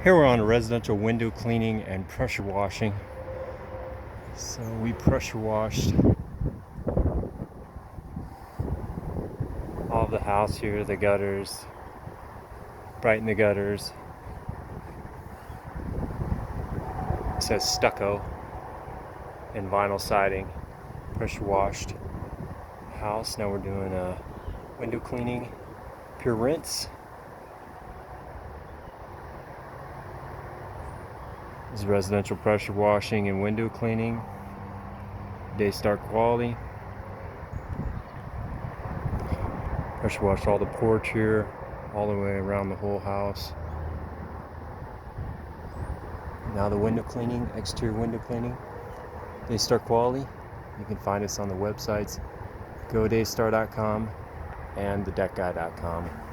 Here we're on a residential window cleaning and pressure washing. So we pressure washed all of the house here, the gutters, brighten the gutters. It says stucco and vinyl siding. Pressure washed house. Now we're doing a window cleaning, pure rinse. This is residential pressure washing and window cleaning. Daystar quality. Pressure washed all the porch here, all the way around the whole house. Now the window cleaning, exterior window cleaning. Daystar quality. You can find us on the websites godaystar.com and thedeckguy.com.